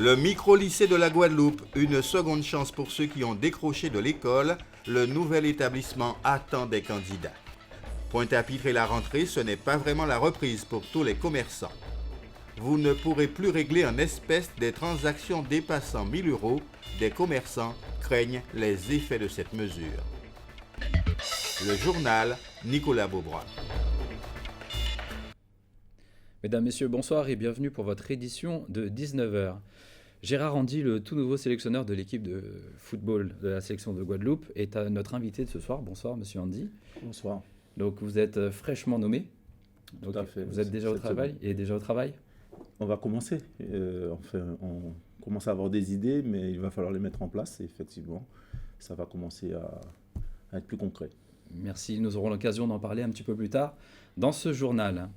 Le micro-lycée de la Guadeloupe, une seconde chance pour ceux qui ont décroché de l'école. Le nouvel établissement attend des candidats. Pointe-à-Pitre et la rentrée, ce n'est pas vraiment la reprise pour tous les commerçants. Vous ne pourrez plus régler en espèces des transactions dépassant 1 000 €. Des commerçants craignent les effets de cette mesure. Le journal, Nicolas Beaubrois. Mesdames, Messieurs, bonsoir et bienvenue pour votre édition de 19h. Gérard Andy, le tout nouveau sélectionneur de l'équipe de football de la sélection de Guadeloupe, est notre invité de ce soir. Bonsoir, Monsieur Andy. Bonsoir. Donc, vous êtes fraîchement nommé. Tout à fait. Vous êtes déjà au travail et déjà au travail. On va commencer. On commence à avoir des idées, mais il va falloir les mettre en place. Et effectivement, ça va commencer à être plus concret. Merci. Nous aurons l'occasion d'en parler un petit peu plus tard dans ce journal.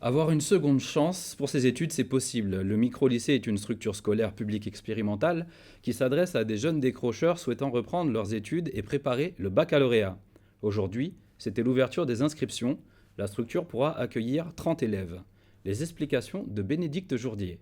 Avoir une seconde chance pour ses études, c'est possible. Le micro-lycée est une structure scolaire publique expérimentale qui s'adresse à des jeunes décrocheurs souhaitant reprendre leurs études et préparer le baccalauréat. Aujourd'hui, c'était l'ouverture des inscriptions. La structure pourra accueillir 30 élèves. Les explications de Bénédicte Jourdier.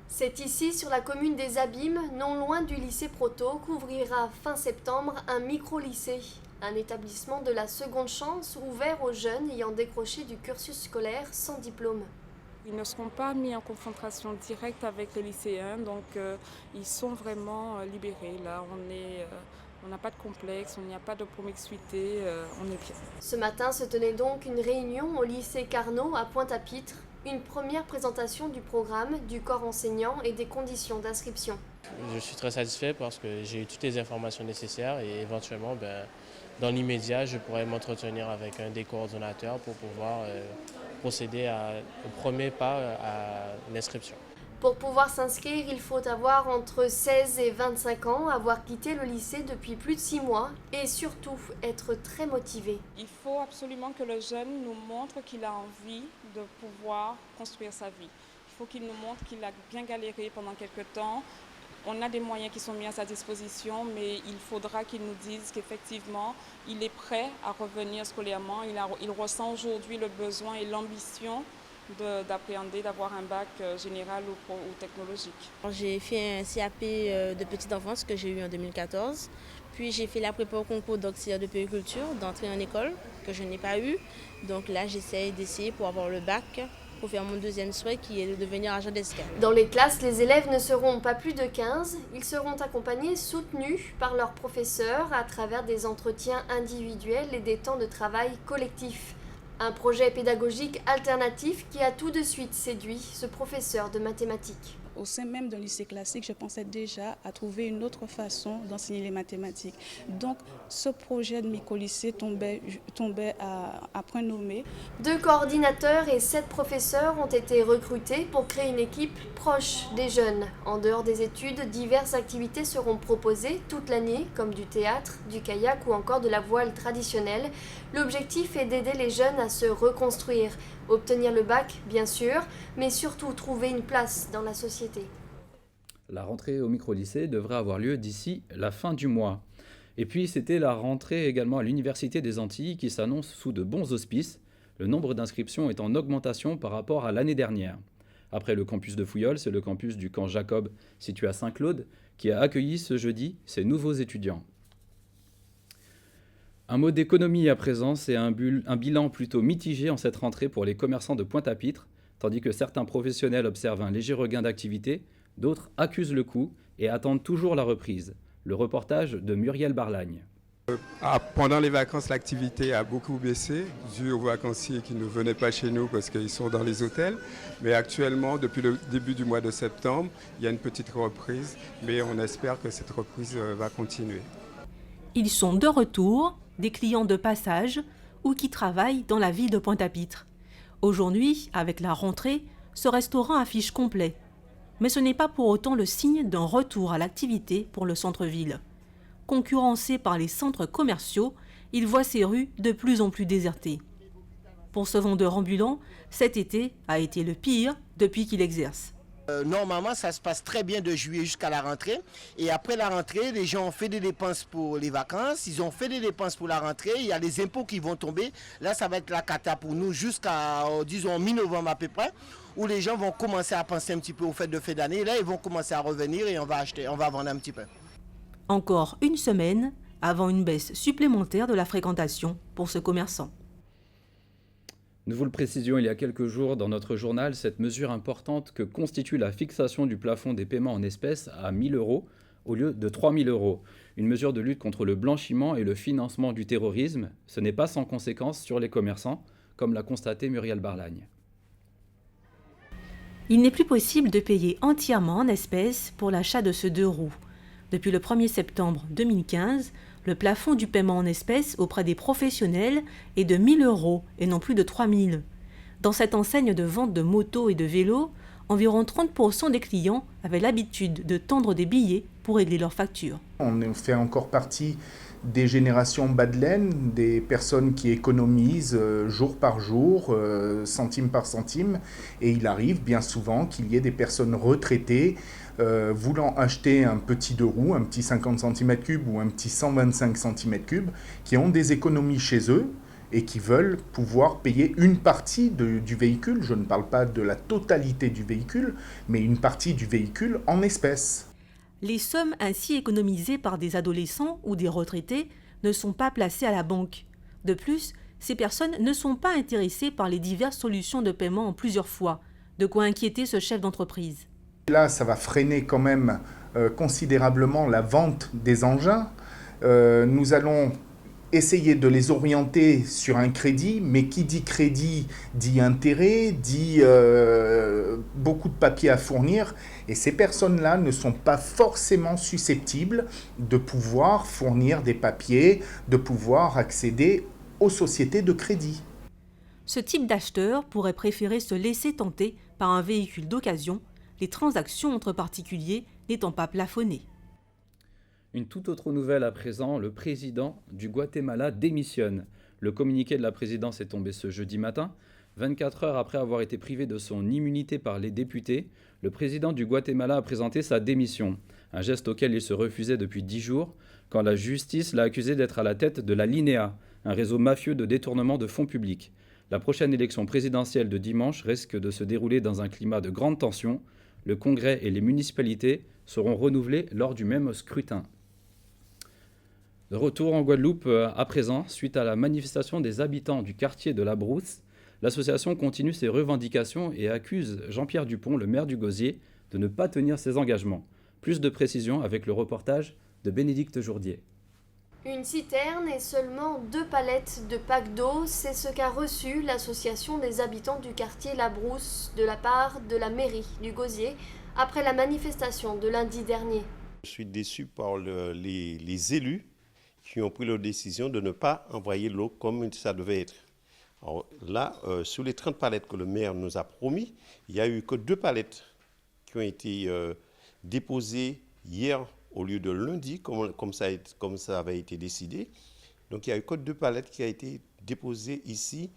C'est ici, sur la commune des Abîmes, non loin du lycée Proto, qu'ouvrira fin septembre un micro-lycée. Un établissement de la seconde chance ouvert aux jeunes ayant décroché du cursus scolaire sans diplôme. Ils ne seront pas mis en confrontation directe avec les lycéens, donc ils sont vraiment libérés. Là, on n'a pas de complexe, on n'y a pas de promiscuité, on est bien. Ce matin se tenait donc une réunion au lycée Carnot à Pointe-à-Pitre. Une première présentation du programme, du corps enseignant et des conditions d'inscription. Je suis très satisfait parce que j'ai eu toutes les informations nécessaires et éventuellement, dans l'immédiat, je pourrais m'entretenir avec un des coordonnateurs pour pouvoir procéder au premier pas à l'inscription. Pour pouvoir s'inscrire, il faut avoir entre 16 et 25 ans, avoir quitté le lycée depuis plus de 6 mois et surtout être très motivé. Il faut absolument que le jeune nous montre qu'il a envie de pouvoir construire sa vie. Il faut qu'il nous montre qu'il a bien galéré pendant quelques temps. On a des moyens qui sont mis à sa disposition, mais il faudra qu'il nous dise qu'effectivement, il est prêt à revenir scolairement. Il ressent aujourd'hui le besoin et l'ambition d'appréhender, d'avoir un bac général ou technologique. J'ai fait un CAP de petite enfance que j'ai eu en 2014. Puis j'ai fait la prépa au concours d'auxiliaire de puériculture, d'entrée en école, que je n'ai pas eu. Donc là, j'essaie d'essayer pour avoir le bac, pour faire mon deuxième souhait qui est de devenir agent d'escale. Dans les classes, les élèves ne seront pas plus de 15. Ils seront accompagnés, soutenus par leurs professeurs à travers des entretiens individuels et des temps de travail collectifs. Un projet pédagogique alternatif qui a tout de suite séduit ce professeur de mathématiques. Au sein même d'un lycée classique, je pensais déjà à trouver une autre façon d'enseigner les mathématiques. Donc, ce projet de micro-lycée tombait à point nommé. 2 coordinateurs et 7 professeurs ont été recrutés pour créer une équipe proche des jeunes. En dehors des études, diverses activités seront proposées toute l'année, comme du théâtre, du kayak ou encore de la voile traditionnelle. L'objectif est d'aider les jeunes à se reconstruire. Obtenir le bac, bien sûr, mais surtout trouver une place dans la société. La rentrée au micro-lycée devrait avoir lieu d'ici la fin du mois. Et puis, c'était la rentrée également à l'Université des Antilles qui s'annonce sous de bons auspices. Le nombre d'inscriptions est en augmentation par rapport à l'année dernière. Après le campus de Fouillol, c'est le campus du camp Jacob, situé à Saint-Claude, qui a accueilli ce jeudi ses nouveaux étudiants. Un mot d'économie à présent, c'est un bilan plutôt mitigé en cette rentrée pour les commerçants de Pointe-à-Pitre, tandis que certains professionnels observent un léger regain d'activité, d'autres accusent le coup et attendent toujours la reprise. Le reportage de Muriel Barlagne. Pendant les vacances, l'activité a beaucoup baissé, dû aux vacanciers qui ne venaient pas chez nous parce qu'ils sont dans les hôtels. Mais actuellement, depuis le début du mois de septembre, il y a une petite reprise, mais on espère que cette reprise va continuer. Ils sont de retour, des clients de passage ou qui travaillent dans la ville de Pointe-à-Pitre. Aujourd'hui, avec la rentrée, ce restaurant affiche complet. Mais ce n'est pas pour autant le signe d'un retour à l'activité pour le centre-ville. Concurrencé par les centres commerciaux, il voit ses rues de plus en plus désertées. Pour ce vendeur ambulant, cet été a été le pire depuis qu'il exerce. Normalement, ça se passe très bien de juillet jusqu'à la rentrée. Et après la rentrée, les gens ont fait des dépenses pour les vacances. Ils ont fait des dépenses pour la rentrée. Il y a les impôts qui vont tomber. Là, ça va être la cata pour nous jusqu'à, disons, mi-novembre à peu près. où les gens vont commencer à penser un petit peu aux fêtes de fin d'année. Là, ils vont commencer à revenir et on va vendre un petit peu. Encore une semaine avant une baisse supplémentaire de la fréquentation pour ce commerçant. Nous vous le précisions il y a quelques jours dans notre journal, cette mesure importante que constitue la fixation du plafond des paiements en espèces à 1 000 € au lieu de 3 000 €. Une mesure de lutte contre le blanchiment et le financement du terrorisme. Ce n'est pas sans conséquences sur les commerçants, comme l'a constaté Muriel Barlagne. Il n'est plus possible de payer entièrement en espèces pour l'achat de ce 2 roues. Depuis le 1er septembre 2015, le plafond du paiement en espèces auprès des professionnels est de 1 000 € et non plus de 3 000 €. Dans cette enseigne de vente de motos et de vélos, environ 30% des clients avaient l'habitude de tendre des billets pour régler leurs factures. On fait encore partie des générations bas de laine, des personnes qui économisent jour par jour, centime par centime, et il arrive bien souvent qu'il y ait des personnes retraitées voulant acheter un petit 2 roues, un petit 50 cm3 ou un petit 125 cm3, qui ont des économies chez eux et qui veulent pouvoir payer une partie du véhicule. Je ne parle pas de la totalité du véhicule, mais une partie du véhicule en espèces. Les sommes ainsi économisées par des adolescents ou des retraités ne sont pas placées à la banque. De plus, ces personnes ne sont pas intéressées par les diverses solutions de paiement en plusieurs fois, de quoi inquiéter ce chef d'entreprise. Là, ça va freiner quand même considérablement la vente des engins. Nous allons essayer de les orienter sur un crédit, mais qui dit crédit dit intérêt, dit beaucoup de papiers à fournir, et ces personnes-là ne sont pas forcément susceptibles de pouvoir fournir des papiers, de pouvoir accéder aux sociétés de crédit. Ce type d'acheteur pourrait préférer se laisser tenter par un véhicule d'occasion, les transactions entre particuliers n'étant pas plafonnées. Une toute autre nouvelle à présent, le président du Guatemala démissionne. Le communiqué de la présidence est tombé ce jeudi matin. 24 heures après avoir été privé de son immunité par les députés, le président du Guatemala a présenté sa démission, un geste auquel il se refusait depuis 10 jours, quand la justice l'a accusé d'être à la tête de la LINEA, un réseau mafieux de détournement de fonds publics. La prochaine élection présidentielle de dimanche risque de se dérouler dans un climat de grande tension. Le Congrès et les municipalités seront renouvelés lors du même scrutin. De retour en Guadeloupe à présent, suite à la manifestation des habitants du quartier de la Brousse, l'association continue ses revendications et accuse Jean-Pierre Dupont, le maire du Gosier, de ne pas tenir ses engagements. Plus de précisions avec le reportage de Bénédicte Jourdier. Une citerne et seulement 2 palettes de packs d'eau, c'est ce qu'a reçu l'association des habitants du quartier La Brousse de la part de la mairie du Gosier après la manifestation de lundi dernier. Je suis déçu par les élus qui ont pris la décision de ne pas envoyer l'eau comme ça devait être. Alors là, sur les 30 palettes que le maire nous a promis, il n'y a eu que 2 palettes qui ont été déposées hier au lieu de lundi, comme ça avait été décidé. Donc il n'y a eu que 2 palettes qui ont été déposées ici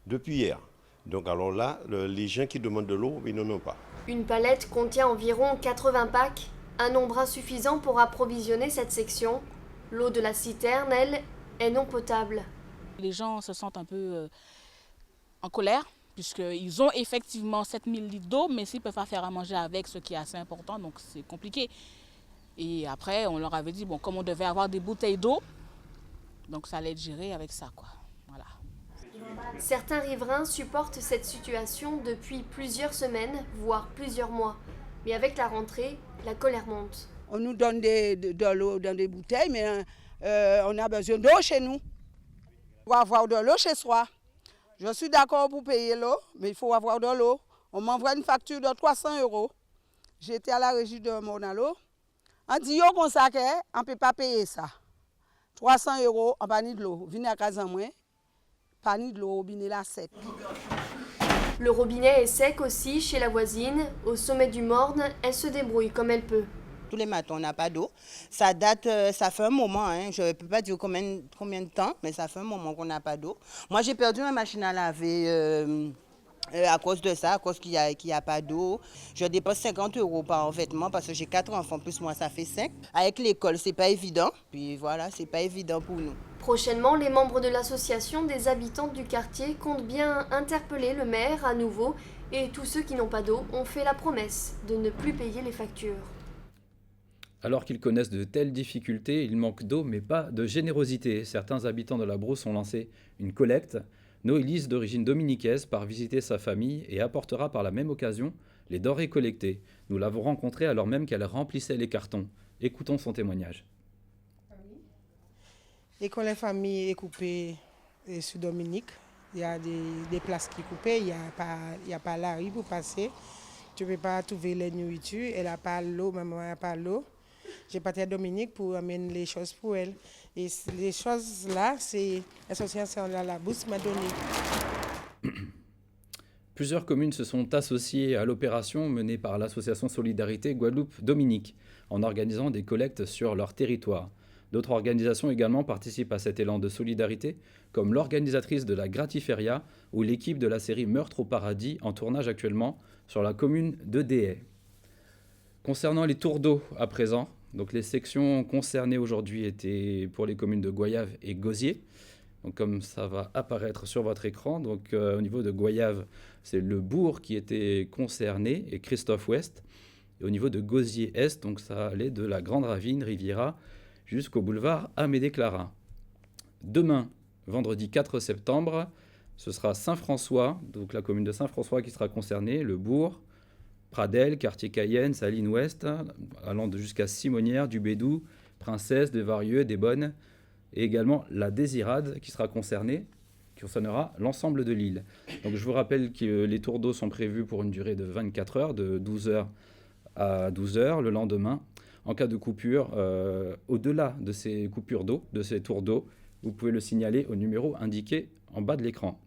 depuis hier. Donc alors là, les gens qui demandent de l'eau, ils n'en ont pas. Une palette contient environ 80 packs, un nombre insuffisant pour approvisionner cette section. L'eau de la citerne, elle, est non potable. Les gens se sentent un peu en colère, puisqu'ils ont effectivement 7000 litres d'eau, mais s'ils ne peuvent pas faire à manger avec, ce qui est assez important, donc c'est compliqué. Et après, on leur avait dit, bon, comme on devait avoir des bouteilles d'eau, donc ça allait être géré avec ça, quoi. Voilà. Certains riverains supportent cette situation depuis plusieurs semaines, voire plusieurs mois. Mais avec la rentrée, la colère monte. On nous donne de l'eau dans des bouteilles, mais on a besoin d'eau chez nous. Il faut avoir de l'eau chez soi. Je suis d'accord pour payer l'eau, mais il faut avoir de l'eau. On m'envoie une facture de 300 €. J'étais à la régie de Monalo. On dit qu'on sait qu'on ne peut pas payer ça. 300 € en panier de l'eau. Venez à casa moi, panier de l'eau, robinet là sec. Le robinet est sec aussi chez la voisine. Au sommet du Morne, elle se débrouille comme elle peut. Tous les matins, on n'a pas d'eau. Ça date, ça fait un moment, hein. Je ne peux pas dire combien de temps, mais ça fait un moment qu'on n'a pas d'eau. Moi, j'ai perdu ma machine à laver à cause de ça, à cause qu'il n'y a pas d'eau. Je dépense 50 € par vêtement parce que j'ai 4 enfants, plus moi, ça fait 5. Avec l'école, c'est pas évident. Puis voilà, c'est pas évident pour nous. Prochainement, les membres de l'association des habitants du quartier comptent bien interpeller le maire à nouveau Et tous ceux qui n'ont pas d'eau ont fait la promesse de ne plus payer les factures. Alors qu'ils connaissent de telles difficultés, il manque d'eau mais pas de générosité. Certains habitants de la Brousse ont lancé une collecte. Noélis, d'origine dominicaise, part visiter sa famille et apportera par la même occasion les denrées collectées. Nous l'avons rencontrée alors même qu'elle remplissait les cartons. Écoutons son témoignage. Et quand la famille est coupée sur Dominique, il y a des places qui sont coupées, il n'y a pas la rue pour passer. Tu ne peux pas trouver les nourritures, elle n'a pas l'eau, maman n'a pas l'eau. J'ai parti à Dominique pour amener les choses pour elle. Et les choses là, c'est l'association La Brousse m'a donné. Plusieurs communes se sont associées à l'opération menée par l'association Solidarité Guadeloupe-Dominique en organisant des collectes sur leur territoire. D'autres organisations également participent à cet élan de solidarité, comme l'organisatrice de la Gratiféria ou l'équipe de la série Meurtre au paradis en tournage actuellement sur la commune de Déhay. Concernant les tours d'eau à présent, donc les sections concernées aujourd'hui étaient pour les communes de Goyave et Gosier. Donc comme ça va apparaître sur votre écran, donc au niveau de Goyave, c'est le bourg qui était concerné et Christophe Ouest. Et au niveau de Gosier-Est, donc ça allait de la Grande Ravine, Riviera, jusqu'au boulevard Amédée-Clara. Demain, vendredi 4 septembre, ce sera Saint-François, donc la commune de Saint-François qui sera concernée, le bourg, Pradel, quartier Cayenne, Saline-Ouest, allant jusqu'à Simonière, du Bédou, Princesse, des Varieux, des Bonnes, et également la Désirade qui sera concernée, qui concernera l'ensemble de l'île. Donc je vous rappelle que les tours d'eau sont prévus pour une durée de 24 heures, de 12h à 12h le lendemain. En cas de coupure, au-delà de ces coupures d'eau, de ces tours d'eau, vous pouvez le signaler au numéro indiqué en bas de l'écran.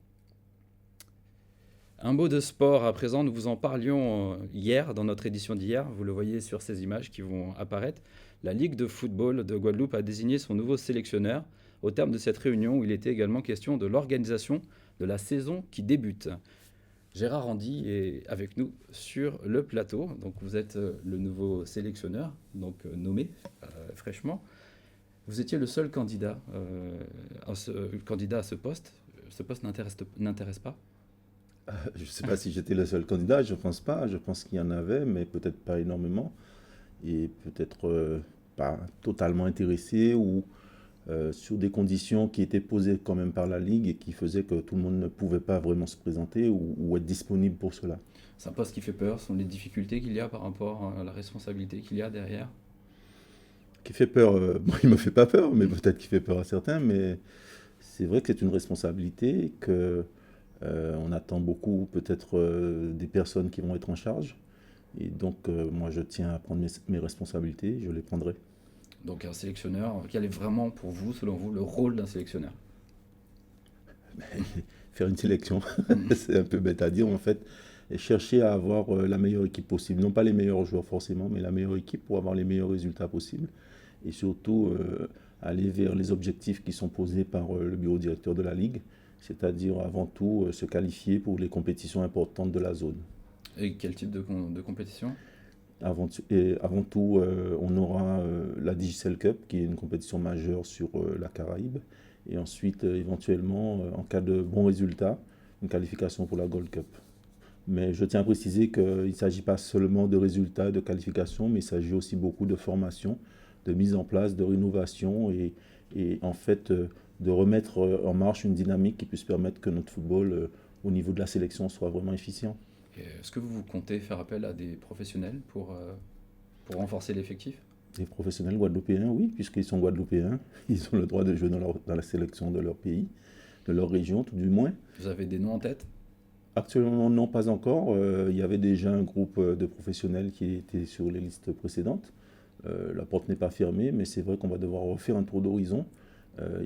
Un mot de sport à présent, nous vous en parlions hier, dans notre édition d'hier, vous le voyez sur ces images qui vont apparaître. La Ligue de football de Guadeloupe a désigné son nouveau sélectionneur au terme de cette réunion où il était également question de l'organisation de la saison qui débute. Gérard Randy est avec nous sur le plateau, donc vous êtes le nouveau sélectionneur, donc nommé fraîchement. Vous étiez le seul candidat, à ce poste. Ce poste n'intéresse pas ? Je ne sais pas si j'étais le seul candidat, je ne pense pas. Je pense qu'il y en avait, mais peut-être pas énormément. Et peut-être pas totalement intéressé ou sur des conditions qui étaient posées quand même par la Ligue et qui faisaient que tout le monde ne pouvait pas vraiment se présenter ou être disponible pour cela. C'est un poste qui fait peur, ce sont les difficultés qu'il y a par rapport à la responsabilité qu'il y a derrière. Qui fait peur, bon, il ne me fait pas peur, mais peut-être qu'il fait peur à certains, mais c'est vrai que c'est une responsabilité que... on attend beaucoup peut-être des personnes qui vont être en charge. Et donc, moi, je tiens à prendre mes responsabilités, je les prendrai. Donc, un sélectionneur, quel est vraiment pour vous, selon vous, le rôle d'un sélectionneur ? Faire une sélection, c'est un peu bête à dire en fait. Et chercher à avoir la meilleure équipe possible. Non pas les meilleurs joueurs forcément, mais la meilleure équipe pour avoir les meilleurs résultats possibles. Et surtout, aller vers les objectifs qui sont posés par le bureau directeur de la Ligue. C'est-à-dire avant tout se qualifier pour les compétitions importantes de la zone. Et quel type de compétition ? Avant tout, on aura la Digicel Cup, qui est une compétition majeure sur la Caraïbe. Et ensuite, éventuellement, en cas de bons résultats, une qualification pour la Gold Cup. Mais je tiens à préciser qu'il ne s'agit pas seulement de résultats et de qualification, mais il s'agit aussi beaucoup de formation, de mise en place, de rénovation et en fait... de remettre en marche une dynamique qui puisse permettre que notre football, au niveau de la sélection, soit vraiment efficient. Est-ce que vous comptez faire appel à des professionnels pour renforcer l'effectif ? Des professionnels guadeloupéens, oui, puisqu'ils sont guadeloupéens. Ils ont le droit de jouer dans la sélection de leur pays, de leur région, tout du moins. Vous avez des noms en tête ? Actuellement, non, pas encore. Il y avait déjà un groupe de professionnels qui était sur les listes précédentes. La porte n'est pas fermée, mais c'est vrai qu'on va devoir refaire un tour d'horizon.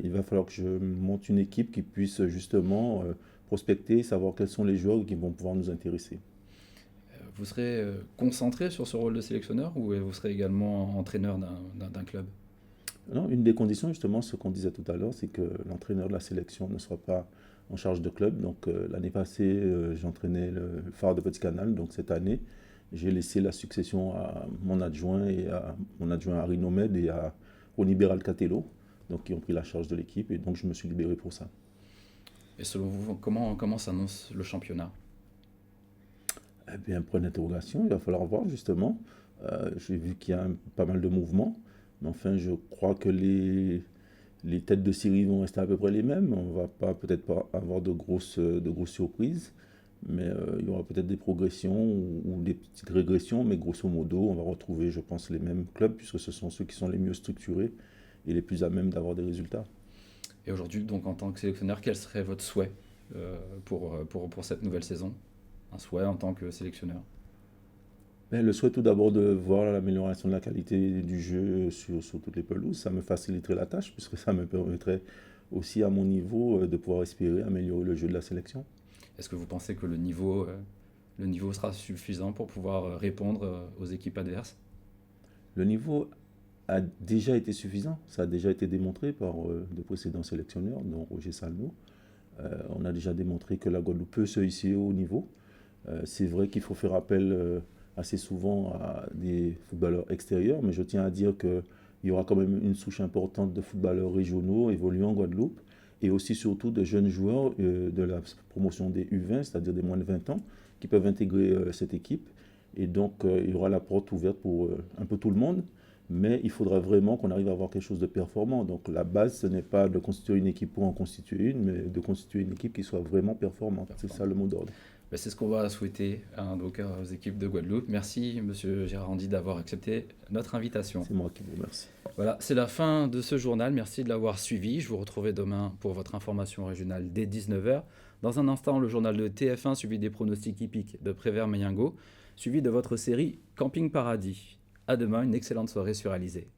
Il va falloir que je monte une équipe qui puisse justement prospecter, savoir quels sont les joueurs qui vont pouvoir nous intéresser. Vous serez concentré sur ce rôle de sélectionneur ou vous serez également entraîneur d'un club ? Non, une des conditions, justement, ce qu'on disait tout à l'heure, c'est que l'entraîneur de la sélection ne soit pas en charge de club. Donc l'année passée, j'entraînais le Phare de Petit-Canal. Donc cette année, j'ai laissé la succession à mon adjoint Harry Nomed et à Onibéral Catello. Donc qui ont pris la charge de l'équipe et donc je me suis libéré pour ça. Et selon vous, comment s'annonce le championnat ? Eh bien, point d'interrogation, il va falloir voir justement. J'ai vu qu'il y a pas mal de mouvements, mais enfin, je crois que les têtes de série vont rester à peu près les mêmes. On va peut-être pas avoir de grosses surprises, mais il y aura peut-être des progressions ou des petites régressions, mais grosso modo, on va retrouver, je pense, les mêmes clubs, puisque ce sont ceux qui sont les mieux structurés et les plus à même d'avoir des résultats. Et aujourd'hui, donc en tant que sélectionneur, quel serait votre souhait pour cette nouvelle saison? Un souhait en tant que sélectionneur? Le souhait tout d'abord de voir l'amélioration de la qualité du jeu sur toutes les pelouses. Ça me faciliterait la tâche, puisque ça me permettrait aussi à mon niveau de pouvoir espérer améliorer le jeu de la sélection. Est-ce que vous pensez que le niveau sera suffisant pour pouvoir répondre aux équipes adverses? Le niveau a déjà été suffisant. Ça a déjà été démontré par de précédents sélectionneurs, dont Roger Salmon. On a déjà démontré que la Guadeloupe peut se hisser au haut niveau. C'est vrai qu'il faut faire appel assez souvent à des footballeurs extérieurs, mais je tiens à dire qu'il y aura quand même une souche importante de footballeurs régionaux évoluant en Guadeloupe, et aussi surtout de jeunes joueurs de la promotion des U20, c'est-à-dire des moins de 20 ans, qui peuvent intégrer cette équipe. Et donc, il y aura la porte ouverte pour un peu tout le monde, mais il faudra vraiment qu'on arrive à avoir quelque chose de performant. Donc, la base, ce n'est pas de constituer une équipe pour en constituer une, mais de constituer une équipe qui soit vraiment performante. C'est ça le mot d'ordre. C'est ce qu'on va souhaiter donc, aux équipes de Guadeloupe. Merci, M. Gérard Handy, d'avoir accepté notre invitation. C'est moi qui vous remercie. Voilà, c'est la fin de ce journal. Merci de l'avoir suivi. Je vous retrouverai demain pour votre information régionale dès 19h. Dans un instant, le journal de TF1 suivi des pronostics hippiques de Prévert-Meyengo, suivi de votre série Camping Paradis. À demain, une excellente soirée sur Alizé.